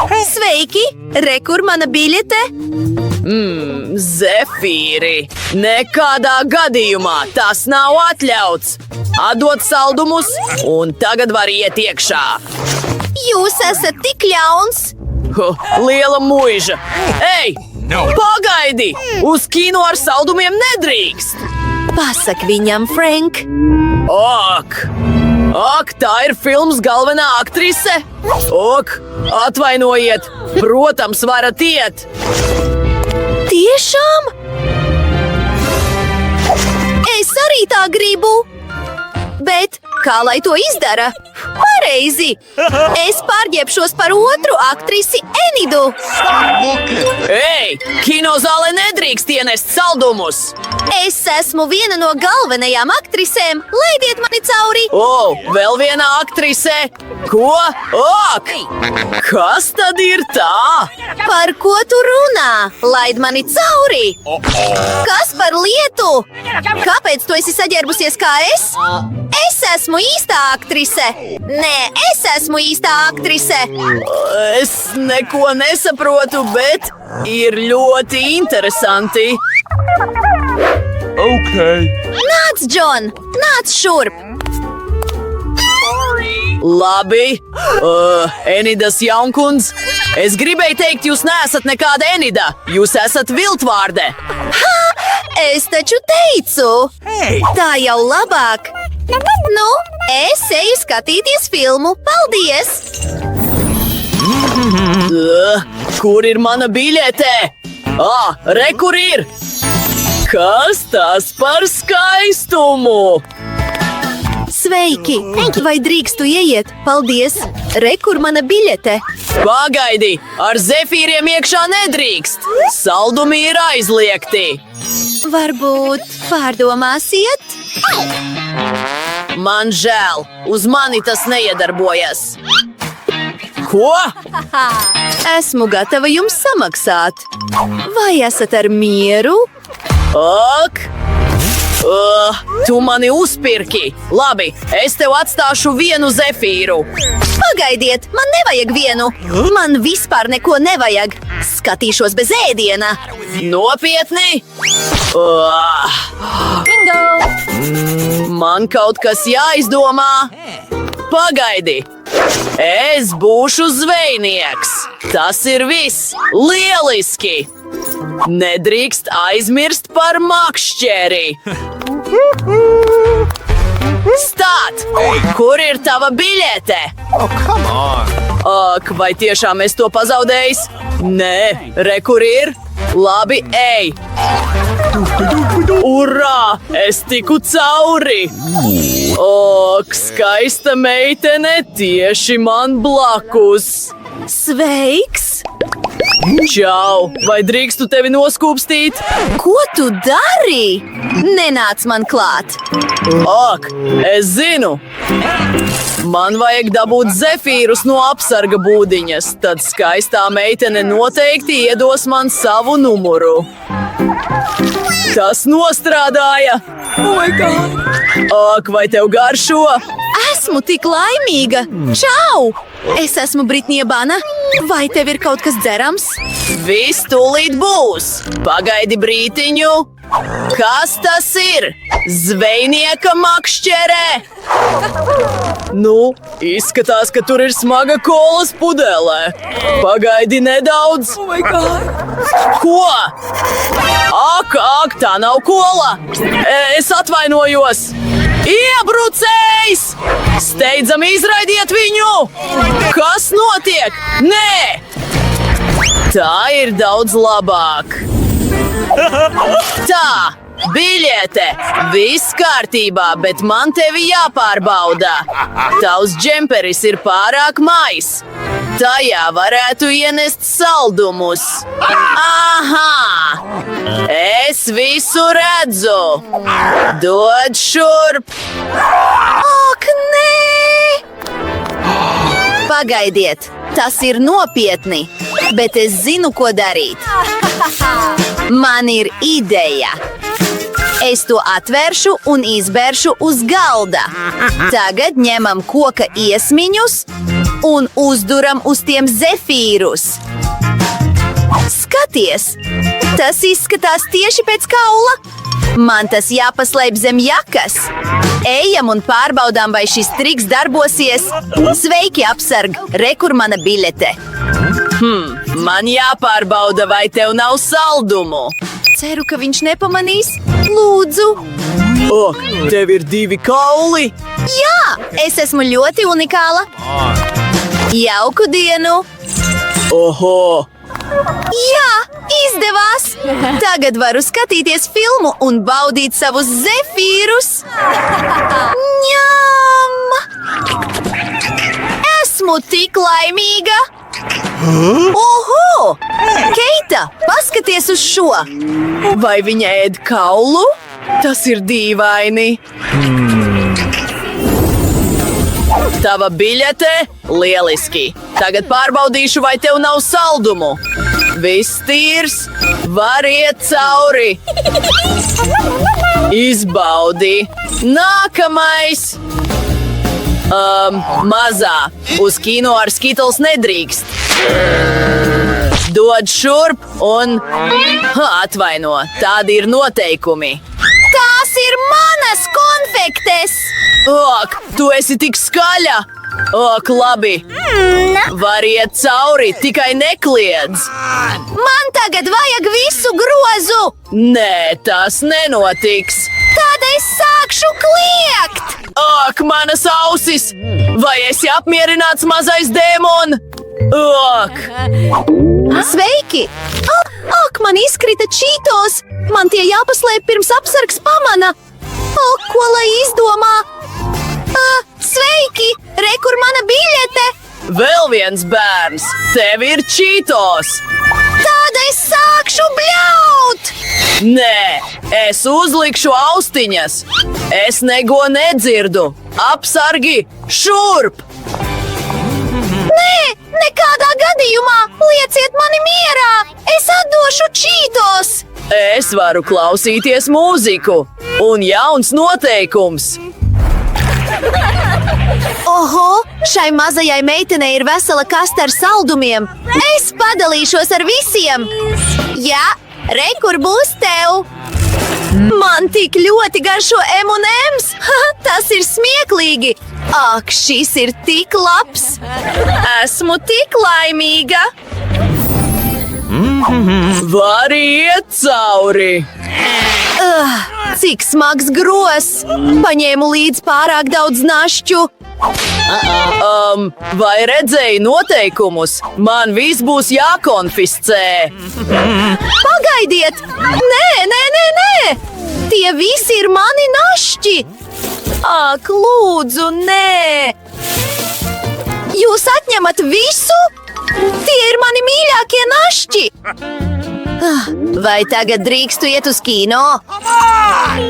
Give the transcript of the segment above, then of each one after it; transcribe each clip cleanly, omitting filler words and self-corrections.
Sveiki! Re, kur mana biļete? Zefīri! Nekādā gadījumā tas nav atļauts! Atdod saldumus, un tagad var iet iekšā! Jūs esat tik ļauns! Liela muiža! Ei! Pagaidi! Uz kino ar saldumiem nedrīkst! Pasak viņam, Frank! Ak, tā ir filmas galvenā aktrise? Atvainojiet! Protams, varat iet! Tiešām? Es arī tā gribu! Bet kā lai to izdara? Pareizi! Es pārģērbšos par otru aktrisi Enidu! Ei! Kinozālē nedrīkst ienest saldumus! Es esmu viena no galvenajām aktrisēm! Laidiet mani cauri! Vēl viena aktrise! Ko? Kas tad ir tā? Par ko tu runā? Laid mani cauri! Kas par lietu? Kāpēc tu esi saģērbusies kā es? Es esmu īstā aktrise! Nē, es esmu īstā aktrise! Es neko nesaprotu, bet ir ļoti interesanti. Nāc, Džon! Nāc šurp! Labi, Enidas jaunkundz. Es gribēju teikt, jūs neesat nekāda Enida. Jūs esat viltvārde. Es taču teicu! Tā jau labāk! Nu, es eju skatīties filmu. Paldies! Kur ir mana biļete? Re, kur ir? Kas tas par skaistumu? Sveiki! Vai drīkstu ieiet? Paldies! Re, kur mana biļete? Pagaidi! Ar zefīriem iekšā nedrīkst! Saldumi ir aizliegti! Varbūt pārdomāsiet? Man žēl, uz mani tas neiedarbojas. Ko? Esmu gatava jums samaksāt. Vai esat ar mieru? Tu mani uzpirki. Labi, es tev atstāšu vienu zefīru. Pagaidiet, man nevajag vienu. Man vispār neko nevajag. Skatīšos bez ēdiena. Nopietni? Man kaut kas jāizdomā. Pagaidi. Es būšu zvejnieks. Tas ir viss. Lieliski. Nedrīkst aizmirst par makšķeri. Stāt! Kur ir tava biļete? Ak, vai tiešām es to pazaudējis? Nē, re, kur ir? Labi, ej! Urā! Es tiku cauri! Ak, skaista meitene tieši man blakus! Sveiks! Čau! Vai drīkstu tevi noskūpstīt? Ko tu dari? Nenāc man klāt! Ak, es zinu! Man vajag dabūt zefīrus no apsarga būdiņas, tad skaistā meitene noteikti iedos man savu numuru. Tas nostrādāja! Ak, vai tev garšo? Esmu tik laimīga! Čau! Es esmu Britnija Bana. Vai tev ir kaut kas dzerams? Viss tūlīt būs! Pagaidi brītiņu! Kas tas ir? Zvejnieka makšķerē! Nu, izskatās, ka tur ir smaga kolas pudelē. Pagaidi nedaudz. Ko? Ak, tā nav kola. Es atvainojos. Iebrucējs! Steidzami izraidiet viņu! Kas notiek? Nē! Tā ir daudz labāk. Tā, biļete! Viss kārtībā, bet man tevi jāpārbauda. Tavs džemperis ir pārāk mais. Tajā varētu ienest saldumus. Aha! Es visu redzu. Dod šurp. Ak, nē! Pagaidiet, tas ir nopietni, bet es zinu, ko darīt. Man ir ideja. Es to atvēršu un izbēršu uz galda. Tagad ņemam koka iesmiņus un uzduram uz tiem zefīrus. Skaties! Tas izskatās tieši pēc kaula. Man tas jāpaslēp zem jakas. Ejam un pārbaudām, vai šis triks darbosies. Sveiki, apsarg! Re, kur mana biļete. Man jāpārbauda, vai tev nav saldumu. Ceru, ka viņš nepamanīs. Lūdzu! Ak, tev ir 2 kauli? Jā, es esmu ļoti unikāla. Jauku dienu! Oho! Jā, izdevās! Tagad varu skatīties filmu un baudīt savus zefīrus. Ņam! Esmu tik laimīga! Oho! Keita, paskaties uz šo! Vai viņa ēd kaulu? Tas ir dīvaini. Tava biļete? Lieliski! Tagad pārbaudīšu, vai tev nav saldumu. Viss tīrs, var iet cauri. Izbaudi. Nākamais! Mazā. Uz kino ar Skittles nedrīkst. Dod šurp un... Atvaino, tādi ir noteikumi. Tās ir manas konfektes! Ak, tu esi tik skaļa! Ak, labi. Var iet cauri, tikai nekliedz. Man tagad vajag visu grozu! Nē, tas nenotiks. Tad es sākšu kliegt! Ak, manas ausis! Vai esi apmierināts, mazais dēmon? Ak! Sveiki! Ak, man izkrita čītos! Man tie jāpaslēp pirms apsargs pamana! Ak, ko lai izdomā? Sveiki! Re, kur mana biļete! Vēl viens bērns! Tev ir čītos! Tad es sākšu bļaut! Nē, es uzlikšu austiņas! Es neko nedzirdu! Apsargi! Šurp! Nē, nekādā gadījumā! Lieciet mani mierā! Es atdošu čītos! Es varu klausīties mūziku! Un jauns noteikums! Oho, šai mazajai meitenei ir vesela kaste ar saldumiem. Es padalīšos ar visiem. Jā, re, kur būs tev. Man tik ļoti garšo M&M's. Tas ir smieklīgi. Ak, šis ir tik labs. Esmu tik laimīga. Var iet cauri! Cik smags gros. Paņēmu līdz pārāk daudz našķu. Vai redzēji noteikumus? Man viss būs jākonfiscē. Pagaidiet! Nē! Tie visi ir mani našķi! Ak, lūdzu, nē! Jūs atņemat visu? Tie ir mani mīļākie našķi! Vai tagad drīkstu iet uz kino?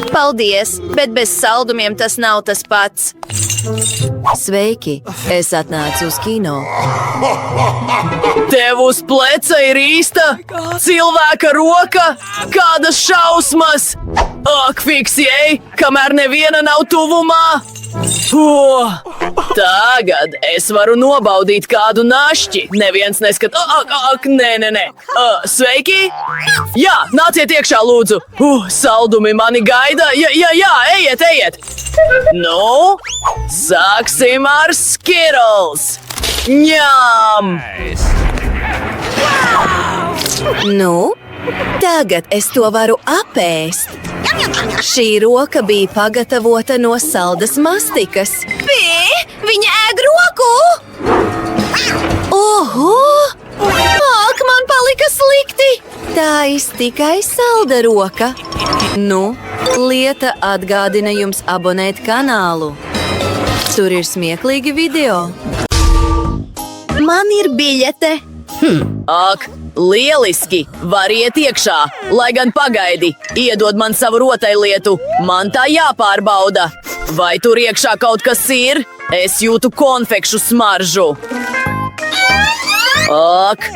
Paldies, bet bez saldumiem tas nav tas pats. Sveiki, es atnācu uz kino. Tev uz pleca ir īsta cilvēka roka? Kādas šausmas! Ak, fiksjei, kamēr neviena nav tuvumā! Tagad es varu nobaudīt kādu našķi. Neviens neskat. Nē. Sveiki! Jā, nāciet iekšā, lūdzu. Saldumi mani gaida. Jā, ejiet. Nu, sāksim ar Skittles. Ņām! Nu, tagad es to varu apēst. Šī roka bija pagatavota no saldas mastikas. Viņa ēd roku! Oho! Ak, man palika slikti! Tā ir tikai salda roka. Nu, lieta atgādina jums abonēt kanālu. Tur ir smieklīgi video. Man ir biļete. Ak, lieliski! Var iet iekšā, lai gan pagaidi. Iedod man savu rotaļlietu. Man tā jāpārbauda. Vai tur iekšā kaut kas ir? Es jūtu konfekšu smaržu. Ak,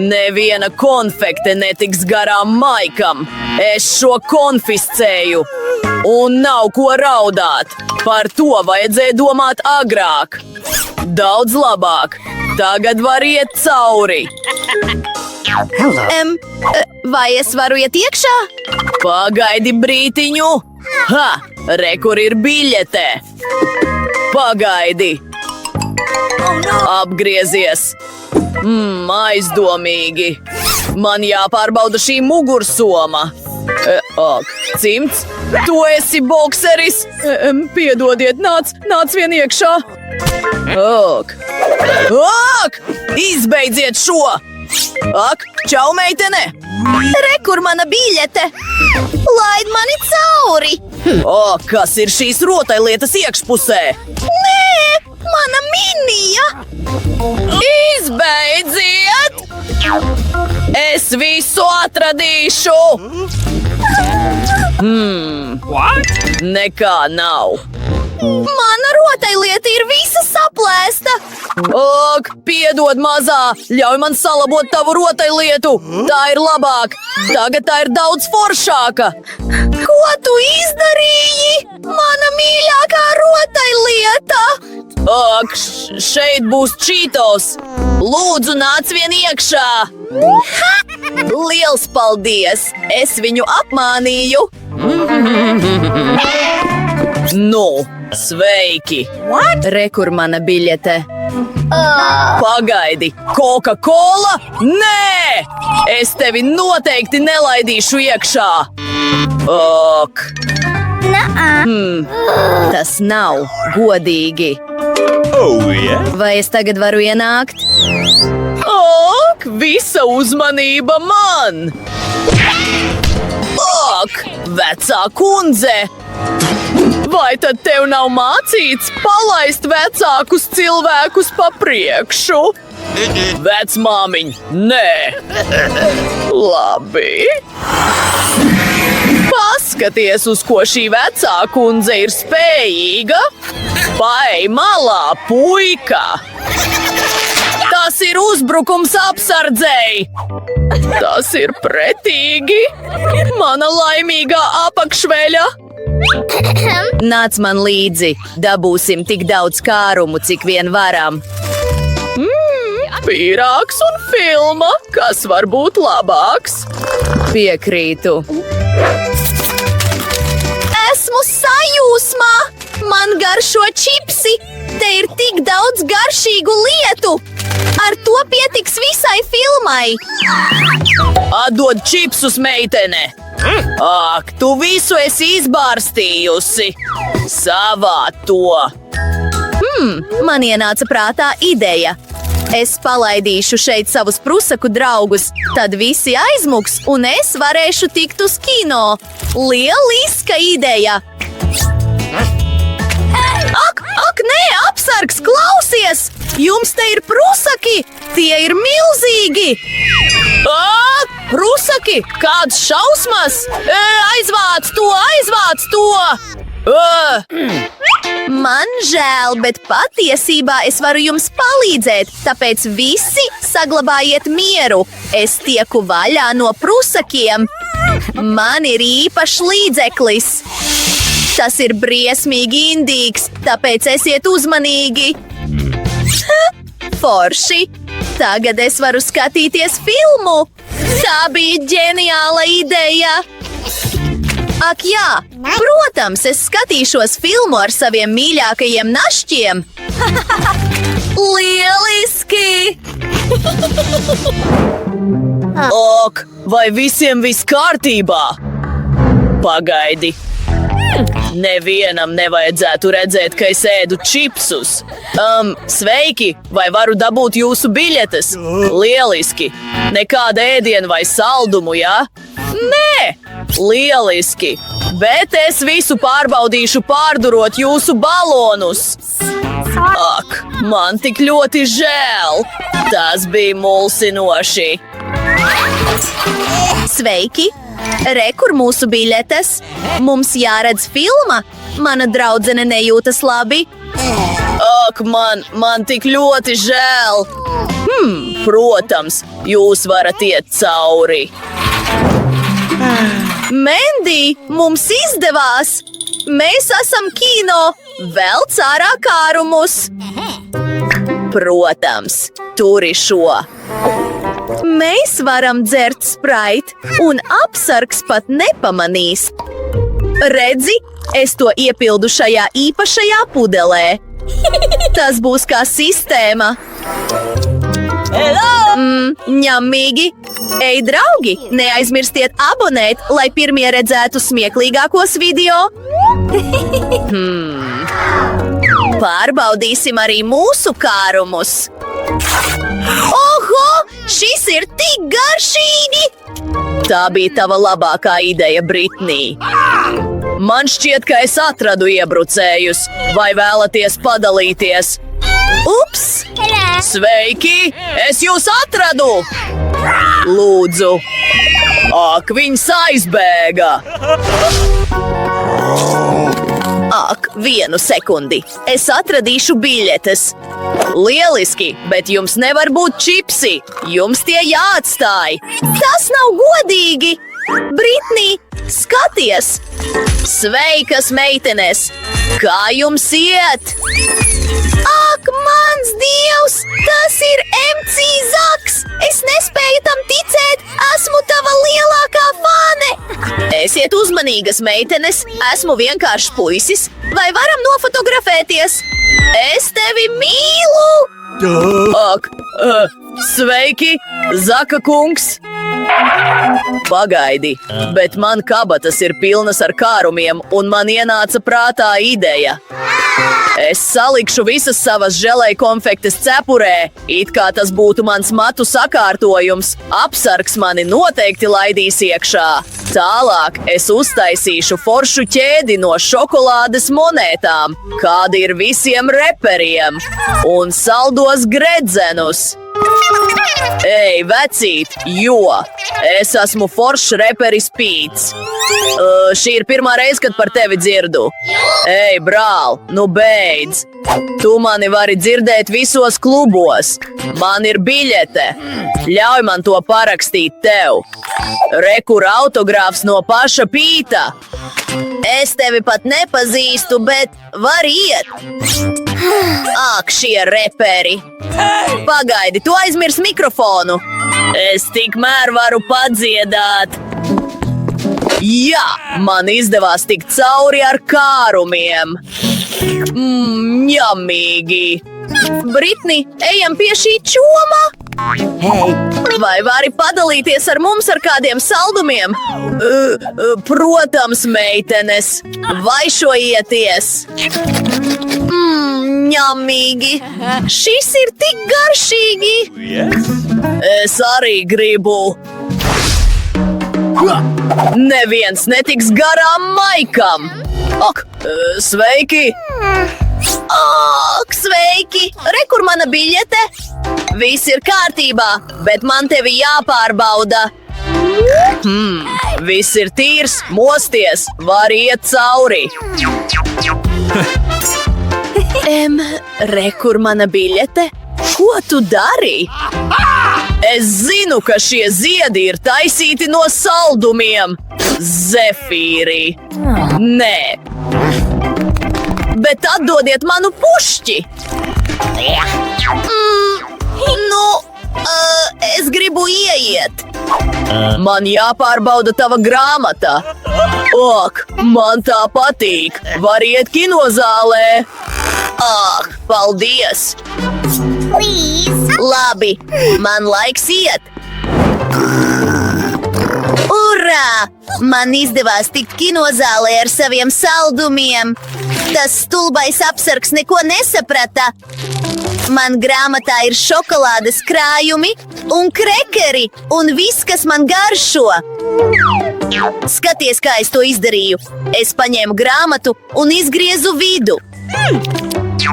neviena konfekte netiks garām Maikam. Es šo konfiscēju. Un nav ko raudāt. Par to vajadzēja domāt agrāk. Daudz labāk. Tagad var iet cauri. Vai es varu iet iekšā? Pagaidi brītiņu. Ha, re, kur ir biļete. Pagaidi. Apgriezies. Aizdomīgi. Man jāpārbauda šī mugursoma. Ak, cimds, tu esi bokseris. Piedodiet, nāc vien iekšā. Ak, izbeidziet šo. Ak, čau, meitene. Re, kur mana biļete? Laid mani cauri! Kas ir šīs rotaļlietas iekšpusē? Nē, mana minija! Izbeidziet! Es visu atradīšu! Nekā nav. Mana rotaļlieta ir visa saplēsta! Ak, piedod mazā! Ļauj man salabot tavu rotaļlietu! Tā ir labāk! Tagad tā ir daudz foršāka! Ko tu izdarīji? Mana mīļākā rotaļlieta! Ak, šeit būs čītos! Lūdzu, nāc vien iekšā! Liels paldies! Es viņu apmānīju! Nu, sveiki! Re, kur mana biļete? Pagaidi, Coca-Cola? Nē! Es tevi noteikti nelaidīšu iekšā! Ok! Tas nav godīgi! Vai es tagad varu ienākt? Ak, visa uzmanība man! Ak, vecā kundze! Vai tad tev nav mācīts palaist vecākus cilvēkus pa priekšu? Vecmāmiņ, nē! Labi! Paskaties, uz ko šī vecā kundze ir spējīga! Paej malā, puika! Tas ir uzbrukums apsardzei! Tas ir pretīgi! Mana laimīgā apakšveļa! Nāc man līdzi, dabūsim tik daudz kārumu, cik vien varam. Pīrāgs un filma, kas var būt labāks? Piekrītu. Esmu sajūsmā! Man garšo čipsi! Te ir tik daudz garšīgu lietu! Ar to pietiks visai filmai! Atdod čipsus, meitene! Ak, tu visu esi izbārstījusi! Savāc to! Man ienāca prātā ideja. Es palaidīšu šeit savus prusaku draugus, tad visi aizmuks un es varēšu tikt uz kino. Lieliska ideja! Ak, nē, apsargs, klausies! Jums te ir prusaki! Tie ir milzīgi! Prusaki! Kāds šausmas! Aizvāc to! Man žēl, bet patiesībā es varu jums palīdzēt, tāpēc visi saglabājiet mieru. Es tieku vaļā no prusakiem. Man ir īpašs līdzeklis. Tas ir briesmīgi indīgs, tāpēc esiet uzmanīgi. Forši! Tagad es varu skatīties filmu. Tā bija ģeniāla ideja! Ak jā, protams, es skatīšos filmu ar saviem mīļākajiem našķiem. Lieliski! Ok, vai visiem viss kārtībā? Pagaidi. Nevienam nevajadzētu redzēt, ka es ēdu čipsus. Sveiki, vai varu dabūt jūsu biļetes? Lieliski! Nekāda ēdiena vai saldumu, jā? Nē! Lieliski! Bet es visu pārbaudīšu pārdurot jūsu balonus. Ak, man tik ļoti žēl! Tas bija mulsinoši! Sveiki! Re, kur mūsu biļetes? Mums jāredz filma. Mana draudzene nejūtas labi. Ak, man tik ļoti žēl. Protams, jūs varat iet cauri. Mendi, mums izdevās! Mēs esam kino! Velc ārā kārumus! Protams, turi šo. Mēs varam dzert Sprite, un apsargs pat nepamanīs. Redzi, es to iepildu šajā īpašajā pudelē. Tas būs kā sistēma. Ņemīgi! Ej, draugi, neaizmirstiet abonēt, lai pirmie redzētu smieklīgākos video. Pārbaudīsim arī mūsu kārumus. Oho, šis ir tik garšīgi! Tā bija tava labākā ideja, Britnī. Man šķiet, ka es atradu iebrucējus. Vai vēlaties padalīties? Ups! Sveiki! Es jūs atradu! Lūdzu! Ak, viņas aizbēga! Ak, vienu sekundi. Es atradīšu biļetes. Lieliski, bet jums nevar būt čipsi. Jums tie jāatstāj. Tas nav godīgi! Britnī, skaties! Sveikas, meitenes! Kā jums iet? Ak, mans dievs! Tas ir MC Zaks! Es nespēju tam ticēt! Esmu tava lielākā fane! Esiet uzmanīgas, meitenes! Esmu vienkāršs puisis. Vai varam nofotografēties? Es tevi mīlu! Ak, sveiki, Zaka kungs! Pagaidi, bet man kabatas ir pilnas ar kārumiem, un man ienāca prātā ideja. Es salikšu visas savas želej konfektes cepurē, it kā tas būtu mans matu sakārtojums. Apsargs mani noteikti laidīs iekšā. Tālāk es uztaisīšu foršu ķēdi no šokolādes monētām, kādi ir visiem reperiem, un saldos gredzenus. Ej, vecīt, jo es esmu foršs reperis Pīts. Šī ir pirmā reize, kad par tevi dzirdu. Ej, brāl, nu beidz. Tu mani vari dzirdēt visos klubos. Man ir biļete. Ļauj man to parakstīt tev. Rekur autogrāfs no paša Pīta. Es tevi pat nepazīstu, bet var iet. Ak, šie reperi. Pagaidi, tu aizmirs mikrofonu. Es tikmēr varu padziedāt. Jā, man izdevās tikt cauri ar kārumiem. Ņemīgi. Britni, ejam pie šī čoma. Vai vari padalīties ar mums ar kādiem saldumiem? Protams, meitenes. Vai šojieties? Ņemīgi. Šis ir tik garšīgi. Es arī gribu. Neviens netiks garām Maikam. Ak, sveiki! Ak, sveiki! Re, kur mana biļete? Viss ir kārtībā, bet man tevi jāpārbauda. Viss ir tīrs, mosties, var iet cauri. Re, kur mana biļete? Ko tu dari? Es zinu, ka šie ziedi ir taisīti no saldumiem. Zefīri. Nē. Bet atdodiet manu pušķi. Es gribu ieiet. Man jāpārbauda tava grāmata. Ak, man tā patīk. Var iet kinozālē. Ak, paldies. Labi, man laiks iet. Urā! Man izdevās tikt kinozālē ar saviem saldumiem. Tas stulbais apsargs neko nesaprata. Man grāmatā ir šokolādes krājumi un krekeri un viss, kas man garšo. Skaties, kā es to izdarīju. Es paņēmu grāmatu un izgriezu vidu.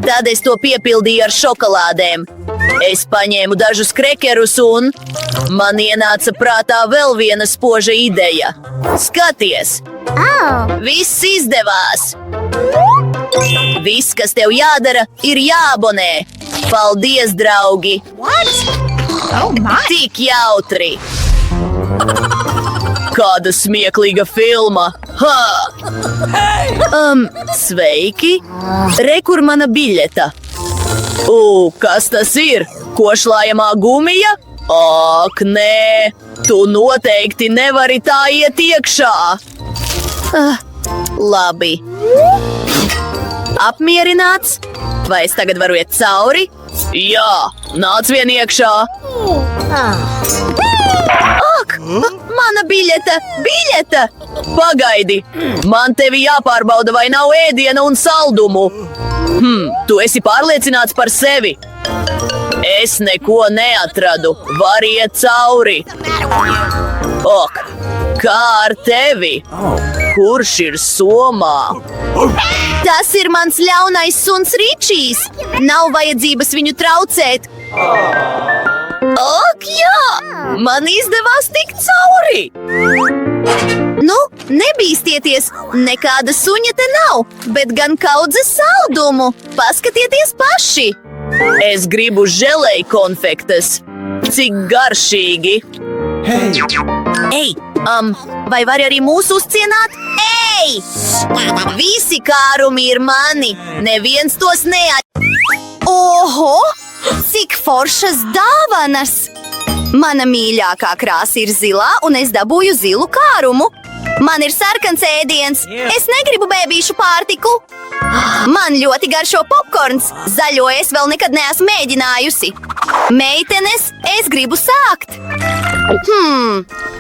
Tad es to piepildīju ar šokolādēm. Es paņēmu dažus krekerus un man ienāca prātā vēl viena spoža ideja. Skaties! Viss izdevās! Viss, kas tev jādara, ir jāabonē. Paldies, draugi! Tik jautri! Kāda smieklīga filma! Sveiki! Re, kur mana biļeta? Kas tas ir? Košlājamā gumija? Ak, nē, tu noteikti nevari tā iet iekšā. Labi. Apmierināts? Vai es tagad varu iet cauri? Jā, nāc vien iekšā. Ak, mana biļete! Biļete! Pagaidi, man tevi jāpārbauda, vai nav ēdiena un saldumu. Tu esi pārliecināts par sevi? Es neko neatradu. Vari iet cauri. Ok, kā ar tevi? Kurš ir somā? Tas ir mans ļaunais suns Ričijs. Nav vajadzības viņu traucēt. Ak, jā! Man izdevās tikt cauri! Nu, nebīstieties, nekāda suņa te nav, bet gan kaudze saldumu. Paskatieties paši! Es gribu želeju konfektes. Cik garšīgi! Ei, vai vari arī mūs uzcienāt? Ei! Visi kārumi ir mani, neviens tos Oho! Cik foršas dāvanas! Mana mīļākā krāsa ir zilā, un es dabūju zilu kārumu. Man ir sarkans ēdiens. Es negribu bēbīšu pārtiku. Man ļoti garšo popkorns. Zaļo es vēl nekad neesmu mēģinājusi. Meitenes, es gribu sākt.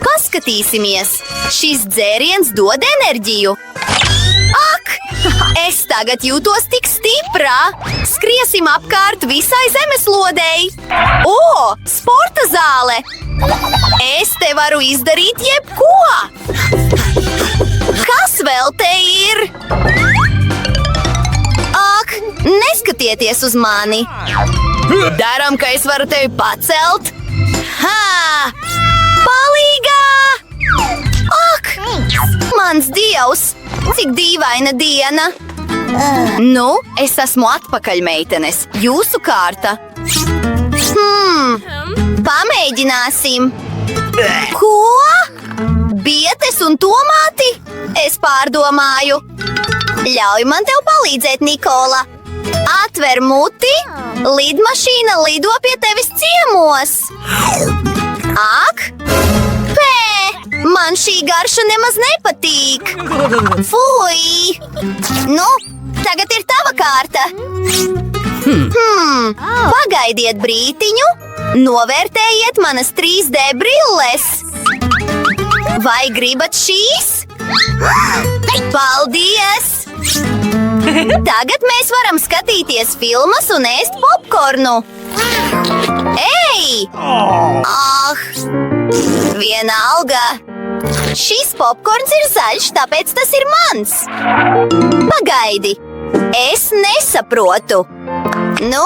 Paskatīsimies. Šis dzēriens dod enerģiju. Ak! Es tagad jūtos tik stiprā. Skriesim apkārt visai zemeslodei. Sporta zāle! Es te varu izdarīt jebko! Kas vēl te ir? Ak, neskatieties uz mani! Daram, ka es varu tevi pacelt! Palīgā! Ak! Mans dievs! Cik dīvaina diena! Nu, es esmu atpakaļ, meitenes. Jūsu kārta. Pamēģināsim. Ko? Bietes un tomāti? Es pārdomāju. Ļauj man tev palīdzēt, Nikola. Atver muti, lidmašīna lido pie tevis ciemos. Ak! Man šī garša nemaz nepatīk. Fui! Nu, tagad ir tava kārta. Pagaidiet brītiņu. Novērtējiet manas 3D brilles. Vai gribat šīs? Paldies! Tagad mēs varam skatīties filmas un ēst popkornu. Ei! Vienalga. Šis popkorns ir zaļš, tāpēc tas ir mans. Pagaidi, es nesaprotu. Nu,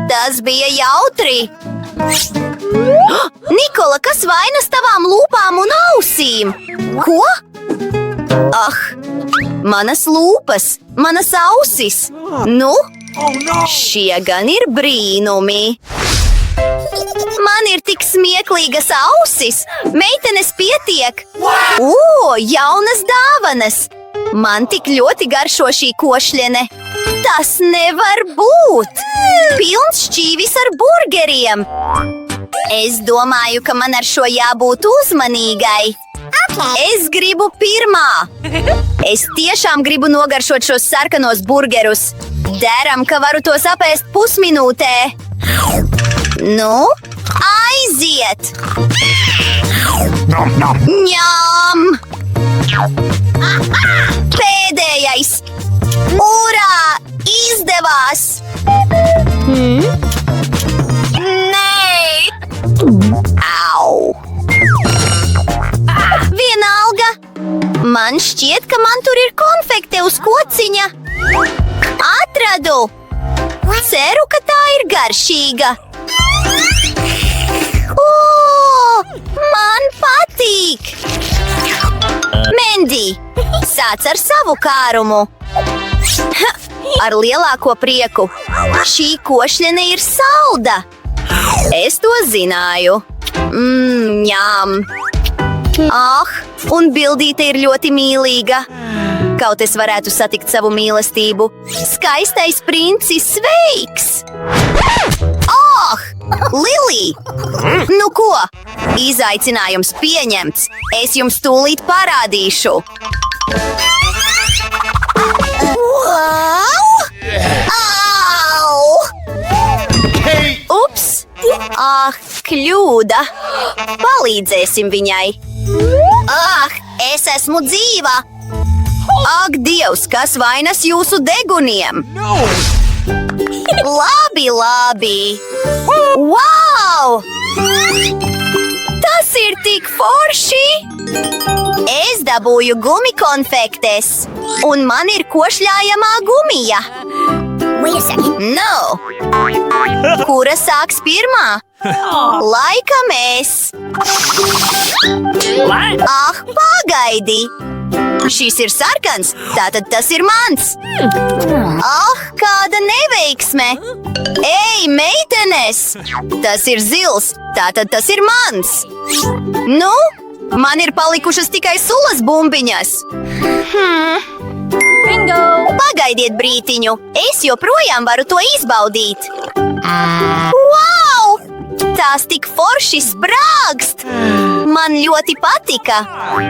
tas bija jautri. Nikola, kas vainas tavām lūpām un ausīm? Ko? Manas lūpas, manas ausis. Nu, šie gan ir brīnumi. Man ir tik smieklīgas ausis. Meitenes, pietiek. Jaunas dāvanas. Man tik ļoti garšo šī košļene. Tas nevar būt. Pilns šķīvis ar burgeriem. Es domāju, ka man ar šo jābūt uzmanīgai. Es gribu pirmā. Es tiešām gribu nogaršot šos sarkanos burgerus. Deram, ka varu tos apēst pusminūtē. Nu, aiziet! Ņām! Pēdējais! Urā! Izdevās! Nē! Au! Vienalga! Man šķiet, ka man tur ir konfekte uz kociņa. Atradu! Ceru, ka tā ir garšīga. Man patīk! Mendi, sāc ar savu kārumu. Ar lielāko prieku. Šī košļene ir salda. Es to zināju. Ņām. Un bildīte ir ļoti mīlīga. kaut es varētu satikt savu mīlestību. Skaistais princis, sveiks! Oh, Lilī! Nu ko? Izaicinājums pieņemts. Es jums tūlīt parādīšu. Wow! Au! Ups! Ah, kļūda! Palīdzēsim viņai! Ah, es esmu dzīva! Ak, Dievs, kas vainas jūsu deguniem? Labi, labi! Wow! Tas ir tik forši! Es dabūju gumikonfektes, un man ir košļājamā gumija. No! Kura sāks pirmā? Laikam es! Ah, pagaidi! Šis ir sarkans, tātad tas ir mans! Ah, kāda neveiksme! Ei, meitenes! Tas ir zils, tātad tas ir mans! Nu, man ir palikušas tikai sulas bumbiņas! Bingo! Pagaidiet brītiņu, es joprojām varu to izbaudīt! Wow! Tās tik forši sprāgst! Man ļoti patika!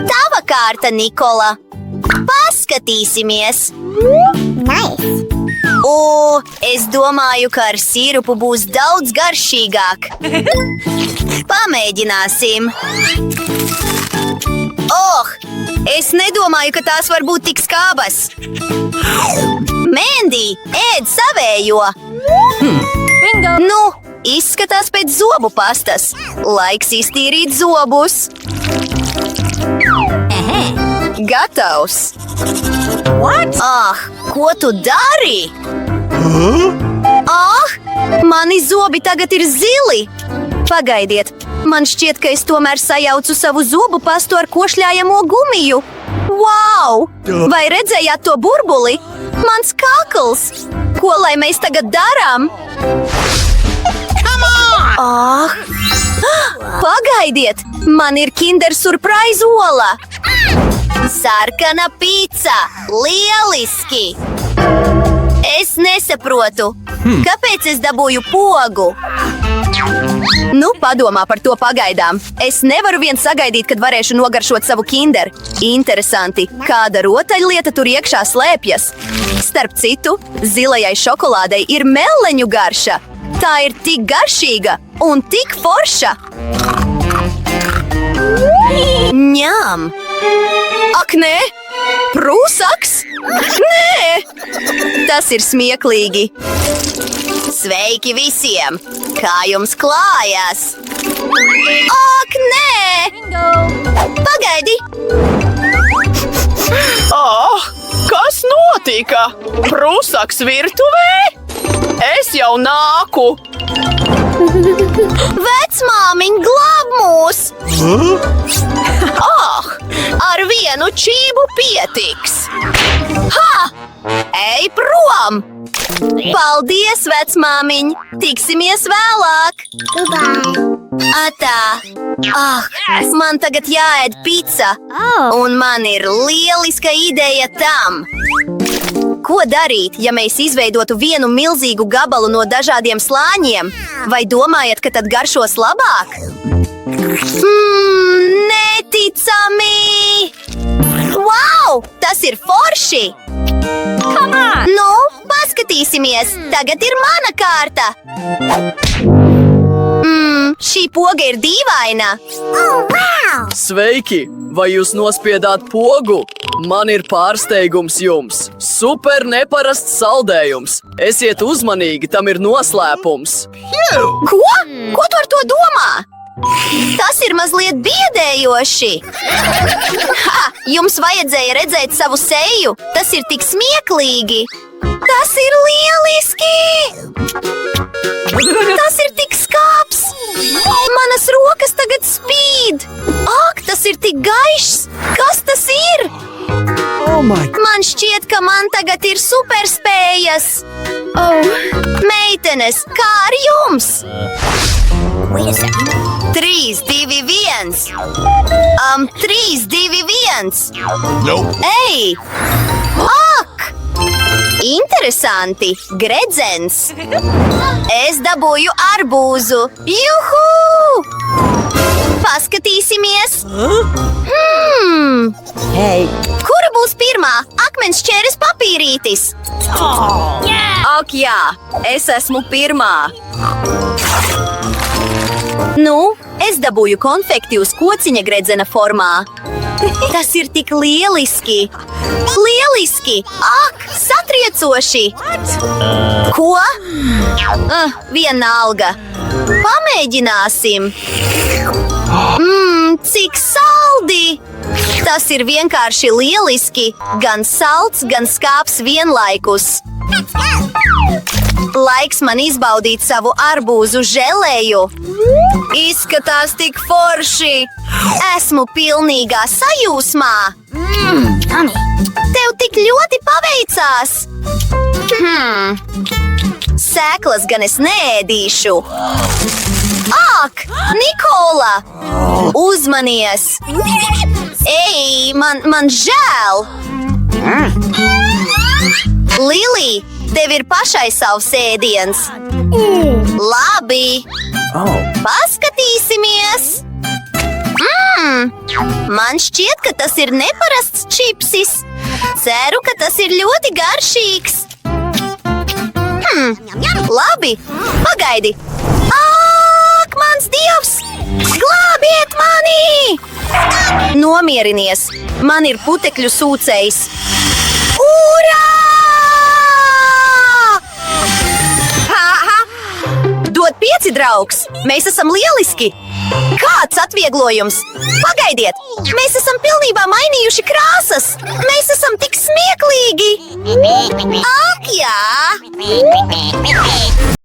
Tava kārta, Nikola! Paskatīsimies! Nice! O, es domāju, ka ar sirupu būs daudz garšīgāk! Pamēģināsim! Oh, es nedomāju, ka tās var būt tik skābas! Mendi, ēd savējo! Bingo! Nu, izskatās pēc zobu pastas. Laiks iztīrīt zobus. Gatavs! What? Ah, ko tu dari? Ah, mani zobi tagad ir zili! Pagaidiet, man šķiet, ka es tomēr sajaucu savu zobu pastu ar košļājamo gumiju. Wow! Vai redzējāt to burbuli? Mans kakls! Ko lai mēs tagad darām? Ah! Pagaidiet! Man ir Kinder Surprise ola! Sarkana pizza! Lieliski! Es nesaprotu, kāpēc es dabūju pogu? Nu, padomā par to pagaidām. Es nevaru vien sagaidīt, kad varēšu nogaršot savu Kinder. Interesanti, kāda rotaļlieta tur iekšā slēpjas. Starp citu, zilajai šokolādei ir meleņu garša. Tā ir tik garšīga un tik forša. Ņām! Ak, nē! Prūsaks? Nē! Tas ir smieklīgi. Sveiki visiem! Kā jums klājas? Ak, nē! Pagaidi! Ah, kas notika? Prūsaks virtuvē? Es jau nāku! Vecmāmiņ, glāb mūs! Ah, ar vienu čību pietiks! Ha! Ej prom! Paldies, vecmāmiņ! Tiksimies vēlāk! Atā! Ah, man tagad jāēd pica! Un man ir lieliska ideja tam! Ko darīt, ja mēs izveidotu vienu milzīgu gabalu no dažādiem slāņiem? Vai domājat, ka tad garšos labāk? Neticami! Wow! Tas ir forši! Nu, paskatīsimies! Tagad ir mana kārta! Šī poga ir dīvaina! Sveiki! Vai jūs nospiedāt pogu? Man ir pārsteigums jums! Super neparasts saldējums! Esiet uzmanīgi, tam ir noslēpums! Ko? Ko tu ar to domā? Tas ir mazliet biedējoši! Ha! Jums vajadzēja redzēt savu seju! Tas ir tik smieklīgi! Tas ir lieliski! Tas ir tik skāps! Manas rokas tagad spīd! Ak, tas ir tik gaišs! Kas tas ir? Man šķiet, ka man tagad ir superspējas! Meitenes, kā ar jums? 3, 2, 1! 3, 2, 1! Nope. Ei! Interesanti. Gredzens. Es dabūju arbūzu. Juhu! Paskatīsimies. Kura būs pirmā? Akmens šķēres papīrītis. Ak, jā, es esmu pirmā. Nu, es dabūju konfekti uz kociņa gredzena formā. Tas ir tik lieliski! Lieliski! Ak, satriecoši! Ko? Vienalga. Pamēģināsim. Cik saldi! Tas ir vienkārši lieliski. Gan salds, gan skāps vienlaikus. Laiks man izbaudīt savu arbūzu želēju. Izskatās tik forši. Esmu pilnīgā sajūsmā. Tev tik ļoti paveicās. Sēklas gan es neēdīšu. Ak, Nikola! Uzmanies! Ei, man žēl! Lili, tev ir pašai savs ēdiens. Labi! Paskatīsimies! Man šķiet, ka tas ir neparasts čipsis. Ceru, ka tas ir ļoti garšīgs. Labi, pagaidi! Ak, mans dievs! Glābiet mani! Nomierinies, man ir putekļu sūcējs. Urā! Dod 5, draugs! Mēs esam lieliski! Kāds atvieglojums! Pagaidiet! Mēs esam pilnībā mainījuši krāsas! Mēs esam tik smieklīgi! Ak, jā!